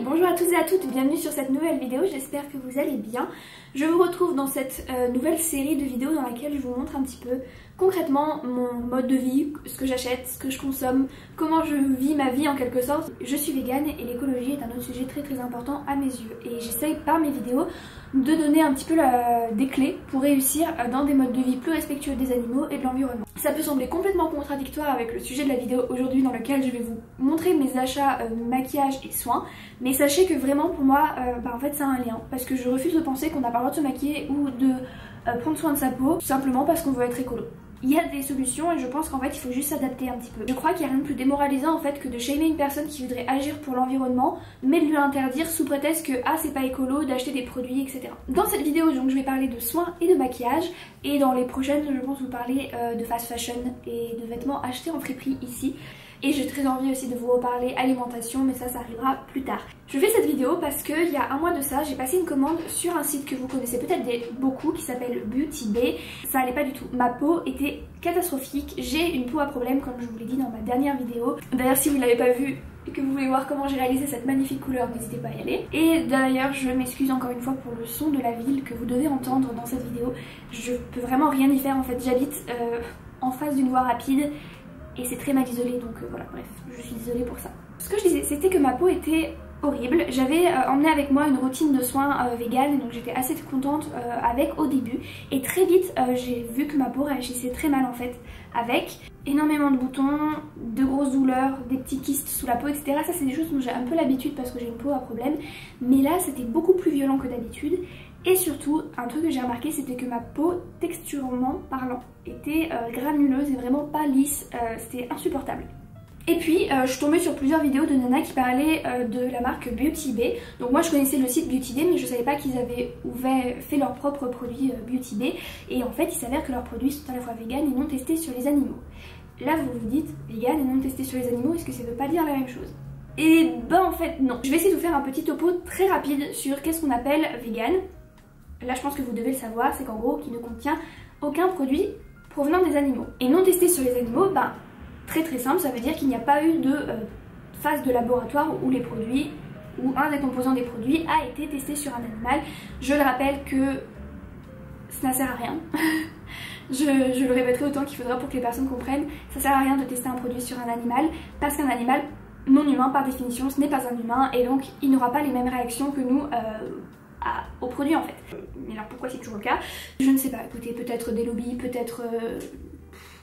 Bonjour à tous et à toutes, bienvenue sur cette nouvelle vidéo, j'espère que vous allez bien. Je vous retrouve dans cette nouvelle série de vidéos dans laquelle je vous montre un petit peu concrètement mon mode de vie, ce que j'achète, ce que je consomme, comment je vis ma vie en quelque sorte. Je suis végane et l'écologie est un autre sujet très important à mes yeux et j'essaye par mes vidéos de donner un petit peu des clés pour réussir dans des modes de vie plus respectueux des animaux et de l'environnement. Ça peut sembler complètement contradictoire avec le sujet de la vidéo aujourd'hui dans lequel je vais vous montrer mes achats maquillage et soins, mais sachez que vraiment pour moi en fait ça a un lien parce que je refuse de penser qu'on n'a pas le droit de se maquiller ou de prendre soin de sa peau tout simplement parce qu'on veut être écolo. Il y a des solutions et je pense qu'en fait il faut juste s'adapter un petit peu. Je crois qu'il n'y a rien de plus démoralisant en fait que de shamer une personne qui voudrait agir pour l'environnement mais de lui interdire sous prétexte que c'est pas écolo d'acheter des produits etc. Dans cette vidéo donc je vais parler de soins et de maquillage et dans les prochaines je pense vous parler de fast fashion et de vêtements achetés en friperie ici. Et j'ai très envie aussi de vous reparler alimentation mais ça arrivera plus tard. Je fais cette vidéo parce qu'il y a un mois de ça j'ai passé une commande sur un site que vous connaissez peut-être beaucoup qui s'appelle Beauty Bay. Ça allait pas du tout, ma peau était catastrophique, j'ai une peau à problème comme je vous l'ai dit dans ma dernière vidéo. D'ailleurs si vous ne l'avez pas vue et que vous voulez voir comment j'ai réalisé cette magnifique couleur, n'hésitez pas à y aller. Et d'ailleurs je m'excuse encore une fois pour le son de la ville que vous devez entendre dans cette vidéo. Je peux vraiment rien y faire en fait, j'habite en face d'une voie rapide et c'est très mal isolé donc voilà bref je suis désolée pour ça. Ce que je disais c'était que ma peau était horrible, j'avais emmené avec moi une routine de soins vegan donc j'étais assez contente avec au début et très vite j'ai vu que ma peau réagissait très mal en fait avec énormément de boutons, de grosses douleurs, des petits kystes sous la peau etc. Ça c'est des choses dont j'ai un peu l'habitude parce que j'ai une peau à problème mais là c'était beaucoup plus violent que d'habitude. Et surtout, un truc que j'ai remarqué, c'était que ma peau, texturellement parlant, était granuleuse et vraiment pas lisse, c'était insupportable. Et puis, je suis tombée sur plusieurs vidéos de nanas qui parlaient de la marque Beauty Bay. Donc moi, je connaissais le site Beauty Bay, mais je savais pas qu'ils avaient fait leurs propres produits Beauty Bay. Et en fait, il s'avère que leurs produits sont à la fois vegan et non testés sur les animaux. Là, vous vous dites, vegan et non testés sur les animaux, est-ce que ça veut pas dire la même chose? Et ben en fait, non. Je vais essayer de vous faire un petit topo très rapide sur qu'est-ce qu'on appelle vegan. Là je pense que vous devez le savoir, c'est qu'en gros qui ne contient aucun produit provenant des animaux. Et non testé sur les animaux, très simple, ça veut dire qu'il n'y a pas eu de phase de laboratoire où les produits, ou un des composants des produits a été testé sur un animal. Je le rappelle que ça ne sert à rien. je le répéterai autant qu'il faudra pour que les personnes comprennent, ça sert à rien de tester un produit sur un animal parce qu'un animal non humain par définition ce n'est pas un humain et donc il n'aura pas les mêmes réactions que nous au produit en fait. Mais alors pourquoi c'est toujours le cas? Je ne sais pas, écoutez, peut-être des lobbies, peut-être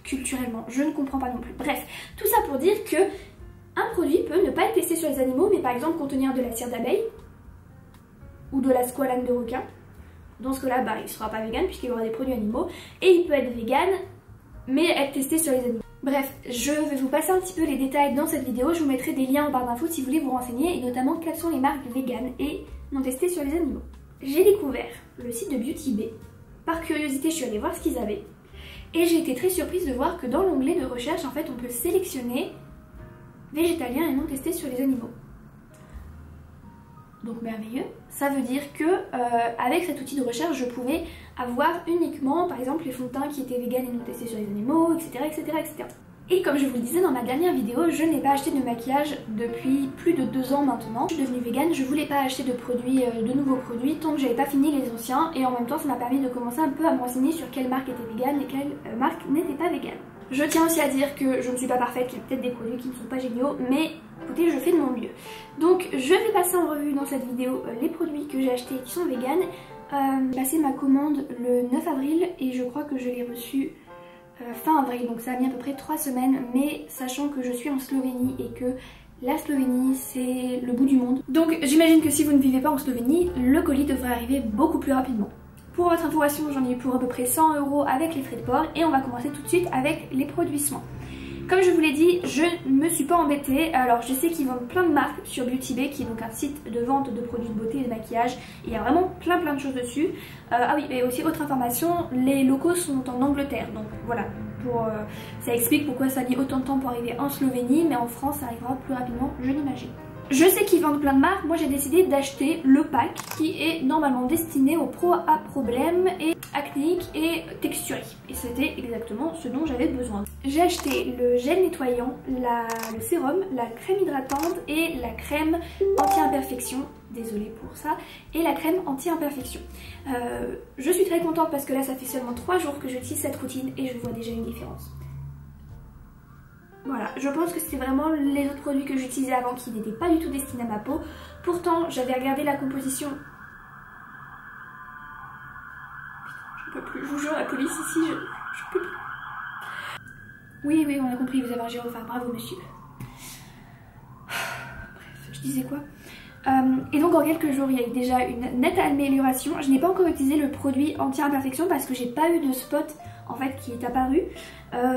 culturellement, je ne comprends pas non plus. Bref, tout ça pour dire que un produit peut ne pas être testé sur les animaux, mais par exemple contenir de la cire d'abeille ou de la squalane de requin. Dans ce cas-là, il ne sera pas vegan puisqu'il y aura des produits animaux, et il peut être vegan mais être testé sur les animaux. Bref, je vais vous passer un petit peu les détails dans cette vidéo, je vous mettrai des liens en barre d'infos si vous voulez vous renseigner, et notamment quelles sont les marques vegan et non testées sur les animaux. J'ai découvert le site de Beauty Bay, par curiosité je suis allée voir ce qu'ils avaient, et j'ai été très surprise de voir que dans l'onglet de recherche en fait on peut sélectionner végétalien et non testé sur les animaux. Donc merveilleux, ça veut dire que avec cet outil de recherche je pouvais avoir uniquement par exemple les fonds de teint qui étaient vegan et non testés sur les animaux, etc. Et comme je vous le disais dans ma dernière vidéo, je n'ai pas acheté de maquillage depuis plus de 2 ans maintenant. Je suis devenue végane, je voulais pas acheter de nouveaux produits tant que j'avais pas fini les anciens et en même temps ça m'a permis de commencer un peu à me renseigner sur quelle marque était végane et quelle marque n'était pas végane. Je tiens aussi à dire que je ne suis pas parfaite, qu'il y a peut-être des produits qui ne sont pas géniaux, mais écoutez, je fais de mon mieux. Donc je vais passer en revue dans cette vidéo les produits que j'ai achetés qui sont véganes. J'ai passé ma commande le 9 avril et je crois que je l'ai reçue fin avril, donc ça a mis à peu près 3 semaines, mais sachant que je suis en Slovénie et que la Slovénie c'est le bout du monde. Donc j'imagine que si vous ne vivez pas en Slovénie, le colis devrait arriver beaucoup plus rapidement. Pour votre information, j'en ai eu pour à peu près 100 € avec les frais de port et on va commencer tout de suite avec les produits soins. Comme je vous l'ai dit, je ne me suis pas embêtée. Alors je sais qu'ils vendent plein de marques sur Beauty Bay qui est donc un site de vente de produits de beauté et de maquillage. Il y a vraiment plein de choses dessus. Ah oui, et aussi autre information, les locaux sont en Angleterre. Donc voilà, ça explique pourquoi ça a mis autant de temps pour arriver en Slovénie, mais en France ça arrivera plus rapidement, je l'imagine. Je sais qu'ils vendent plein de marques, moi j'ai décidé d'acheter le pack qui est normalement destiné aux pros à problèmes et acnéiques et texturés. Et c'était exactement ce dont j'avais besoin. J'ai acheté le gel nettoyant, le sérum, la crème hydratante et la crème anti-imperfection. Désolée pour ça. Et la crème anti-imperfection. Je suis très contente parce que là ça fait seulement 3 jours que j'utilise cette routine et je vois déjà une différence. Voilà, je pense que c'était vraiment les autres produits que j'utilisais avant qui n'étaient pas du tout destinés à ma peau. Pourtant, j'avais regardé la composition. Putain, je peux plus, je vous jure, la police ici, je peux plus. Oui, oui, on a compris, vous avez un gyrophare, bravo monsieur. Bref, je disais quoi? Et donc en quelques jours il y a eu déjà une nette amélioration. Je n'ai pas encore utilisé le produit anti-imperfection parce que j'ai pas eu de spot en fait qui est apparu,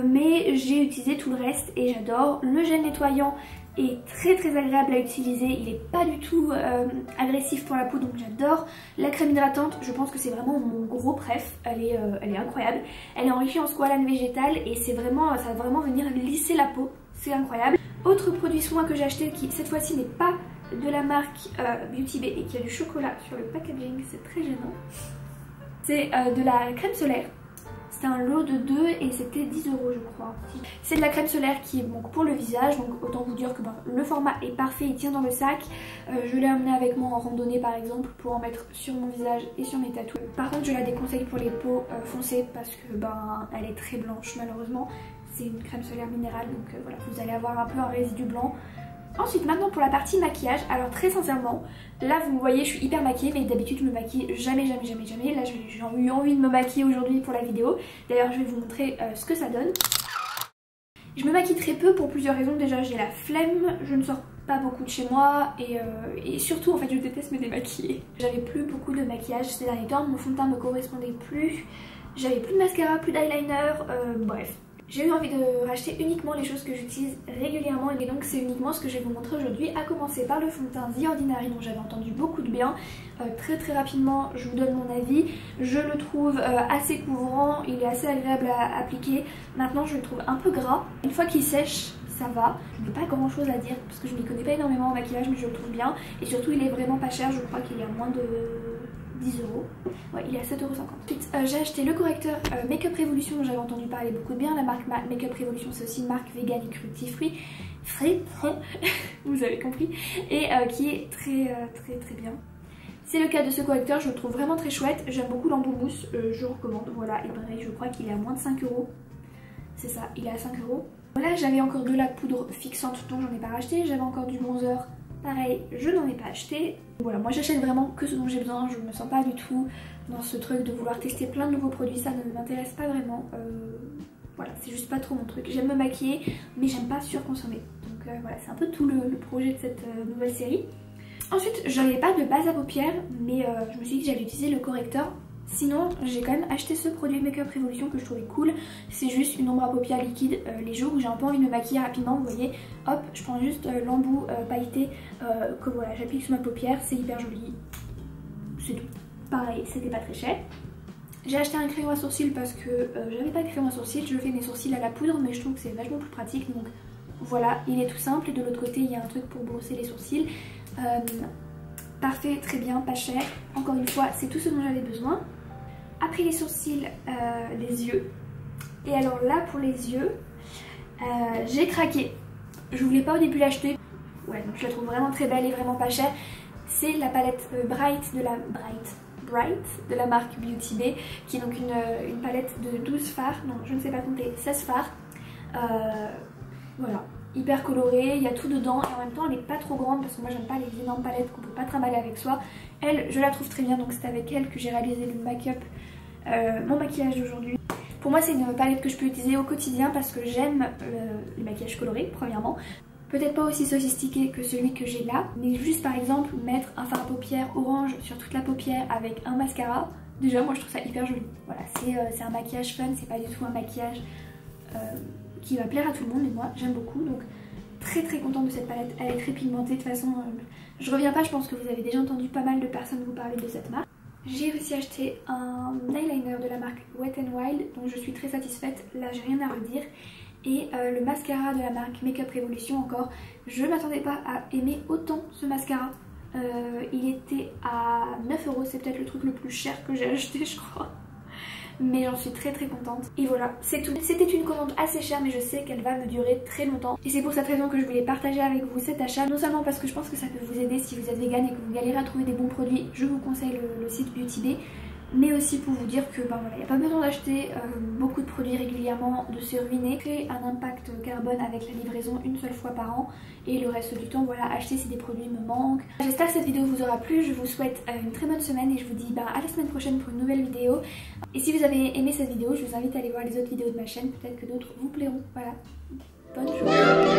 mais j'ai utilisé tout le reste et j'adore. Le gel nettoyant est très agréable à utiliser, il est pas du tout agressif pour la peau donc j'adore. La crème hydratante, je pense que c'est vraiment mon gros préf, elle est incroyable. Elle est enrichie en squalane végétale et c'est vraiment, ça va vraiment venir lisser la peau, c'est incroyable. Autre produit soin que j'ai acheté qui cette fois-ci n'est pas de la marque Beauty Bay et qui a du chocolat sur le packaging, c'est très gênant. C'est de la crème solaire. C'était un lot de 2 et c'était 10 € je crois. C'est de la crème solaire qui est donc pour le visage, donc autant vous dire que le format est parfait, il tient dans le sac. Je l'ai amené avec moi en randonnée par exemple pour en mettre sur mon visage et sur mes tatous. Par contre je la déconseille pour les peaux foncées parce que elle est très blanche malheureusement. C'est une crème solaire minérale donc voilà, vous allez avoir un peu un résidu blanc. Ensuite maintenant pour la partie maquillage, alors très sincèrement, là vous me voyez je suis hyper maquillée mais d'habitude je me maquille jamais. Là j'ai eu envie de me maquiller aujourd'hui pour la vidéo, d'ailleurs je vais vous montrer ce que ça donne. Je me maquille très peu pour plusieurs raisons, déjà j'ai la flemme, je ne sors pas beaucoup de chez moi et surtout en fait je déteste me démaquiller. J'avais plus beaucoup de maquillage ces derniers temps, mon fond de teint me correspondait plus, j'avais plus de mascara, plus d'eyeliner, bref. J'ai eu envie de racheter uniquement les choses que j'utilise régulièrement et donc c'est uniquement ce que je vais vous montrer aujourd'hui, à commencer par le fond de teint The Ordinary dont j'avais entendu beaucoup de bien. Très rapidement je vous donne mon avis, je le trouve assez couvrant, il est assez agréable à appliquer. Maintenant je le trouve un peu gras, une fois qu'il sèche ça va, je n'ai pas grand chose à dire parce que je ne m'y connais pas énormément en maquillage mais je le trouve bien et surtout il est vraiment pas cher, je crois qu'il est à moins de 10 €. Ouais, il est à 7,50 €. Ensuite, j'ai acheté le correcteur Make Up Revolution dont j'avais entendu parler beaucoup de bien. La marque Make Up Revolution, c'est aussi une marque vegan et cruelty free, vous avez compris, et qui est très bien. C'est le cas de ce correcteur, je le trouve vraiment très chouette. J'aime beaucoup l'embout mousse, je recommande. Voilà, et pareil, je crois qu'il est à moins de 5 €. C'est ça, il est à 5 €. Voilà, j'avais encore de la poudre fixante dont j'en ai pas racheté. J'avais encore du bronzer. Pareil, je n'en ai pas acheté. Voilà, moi j'achète vraiment que ce dont j'ai besoin. Je me sens pas du tout dans ce truc de vouloir tester plein de nouveaux produits. Ça ne m'intéresse pas vraiment. Voilà, c'est juste pas trop mon truc. J'aime me maquiller, mais j'aime pas surconsommer. Donc voilà, c'est un peu tout le projet de cette nouvelle série. Ensuite, j'avais pas de base à paupières, mais je me suis dit que j'allais utiliser le correcteur. Sinon, j'ai quand même acheté ce produit Make Up Revolution que je trouvais cool. C'est juste une ombre à paupières liquide. Les jours où j'ai un peu envie de me maquiller rapidement, vous voyez, hop, je prends juste l'embout pailleté que voilà, j'applique sur ma paupière. C'est hyper joli. C'est tout. Pareil, c'était pas très cher. J'ai acheté un crayon à sourcils parce que j'avais pas de crayon à sourcils. Je fais mes sourcils à la poudre, mais je trouve que c'est vachement plus pratique. Donc voilà, il est tout simple. Et de l'autre côté, il y a un truc pour brosser les sourcils. Parfait, très bien, pas cher. Encore une fois, c'est tout ce dont j'avais besoin. Après les sourcils, les yeux. Et alors là, pour les yeux, j'ai craqué. Je voulais pas au début l'acheter. Ouais, donc je la trouve vraiment très belle et vraiment pas chère. C'est la palette Bright de la marque Beauty Bay, qui est donc une palette de 12 fards. Non, je ne sais pas compter, 16 fards. Voilà. Hyper colorée, il y a tout dedans et en même temps elle n'est pas trop grande parce que moi j'aime pas les énormes palettes qu'on peut pas trimballer avec soi. Elle, je la trouve très bien, donc c'est avec elle que j'ai réalisé le make-up, mon maquillage d'aujourd'hui. Pour moi c'est une palette que je peux utiliser au quotidien parce que j'aime les maquillages colorés premièrement. Peut-être pas aussi sophistiqué que celui que j'ai là, mais juste par exemple mettre un fard à paupières orange sur toute la paupière avec un mascara. Déjà moi je trouve ça hyper joli. Voilà, c'est un maquillage fun, c'est pas du tout un maquillage qui va plaire à tout le monde et moi j'aime beaucoup, donc très contente de cette palette. Elle est très pigmentée, de toute façon je reviens pas, je pense que vous avez déjà entendu pas mal de personnes vous parler de cette marque. J'ai aussi acheté un eyeliner de la marque Wet n Wild dont je suis très satisfaite, là j'ai rien à redire. Et le mascara de la marque Makeup Revolution encore, je m'attendais pas à aimer autant ce mascara. Il était à 9 €, c'est peut-être le truc le plus cher que j'ai acheté je crois. Mais j'en suis très contente. Et voilà, c'est tout. C'était une commande assez chère mais je sais qu'elle va me durer très longtemps. Et c'est pour cette raison que je voulais partager avec vous cet achat. Non seulement parce que je pense que ça peut vous aider si vous êtes vegan et que vous galérez à trouver des bons produits, je vous conseille le site Beauty Bay. Mais aussi pour vous dire que ben voilà, il n'y a pas besoin d'acheter beaucoup de produits régulièrement, de se ruiner, créer un impact carbone avec la livraison une seule fois par an et le reste du temps voilà, acheter si des produits me manquent. J'espère que cette vidéo vous aura plu, je vous souhaite une très bonne semaine et je vous dis ben, à la semaine prochaine pour une nouvelle vidéo. Et si vous avez aimé cette vidéo, je vous invite à aller voir les autres vidéos de ma chaîne, peut-être que d'autres vous plairont. Voilà, bonne journée.